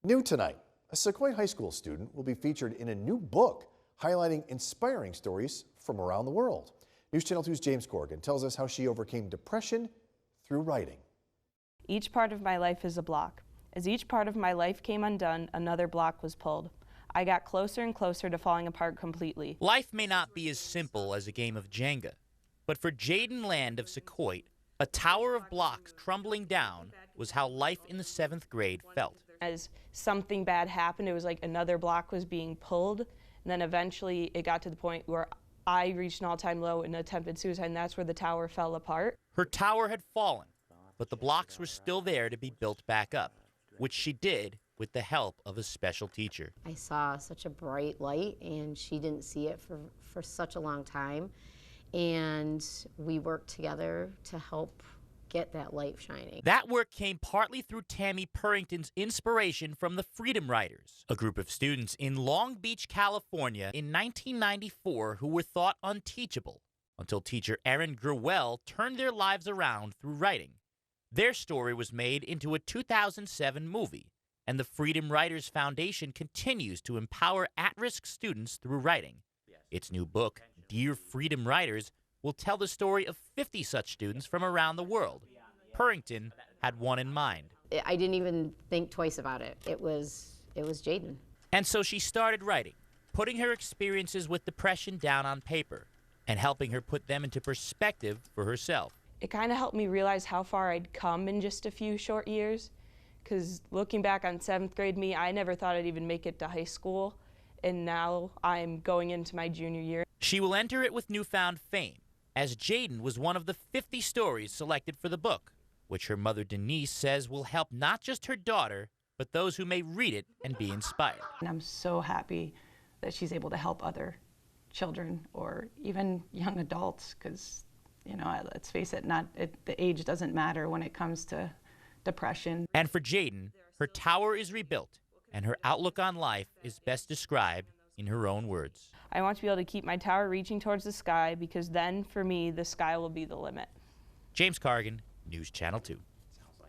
New tonight, a Sauquoit High School student will be featured in a new book highlighting inspiring stories from around the world. News Channel 2's James Corrigan tells us how she overcame depression through writing. Each part of my life is a block. As each part of my life came undone, another block was pulled. I got closer and closer to falling apart completely. Life may not be as simple as a game of Jenga, but for Jadyn Land of Sauquoit, a tower of blocks crumbling down was how life in the 7th grade felt. As something bad happened, it was like another block was being pulled, and then eventually it got to the point where I reached an all-time low and attempted suicide, and that's where the tower fell apart. Her tower had fallen, but the blocks were still there to be built back up, which she did with the help of a special teacher. I saw such a bright light, and she didn't see it for such a long time, and we worked together to help get that light shining. That work came partly through Tammy Purrington's inspiration from the Freedom Writers, a group of students in Long Beach, California in 1994 who were thought unteachable until teacher Erin Grewell turned their lives around through writing. Their story was made into a 2007 movie, and the Freedom Writers Foundation continues to empower at-risk students through writing. Its new book, Dear Freedom Writers, will tell the story of 50 such students from around the world. Purrington had one in mind. I didn't even think twice about it. It was Jadyn. And so she started writing, putting her experiences with depression down on paper and helping her put them into perspective for herself. It kind of helped me realize how far I'd come in just a few short years, because looking back on 7th grade me, I never thought I'd even make it to high school, and now I'm going into my junior year. She will enter it with newfound fame, as Jadyn was one of the 50 stories selected for the book, which her mother Denise says will help not just her daughter, but those who may read it and be inspired. And I'm so happy that she's able to help other children or even young adults, because, you know, let's face it, the age doesn't matter when it comes to depression. And for Jadyn, her tower is rebuilt, and her outlook on life is best described in her own words. I want to be able to keep my tower reaching towards the sky, because then, for me, the sky will be the limit. James Corrigan, News Channel 2.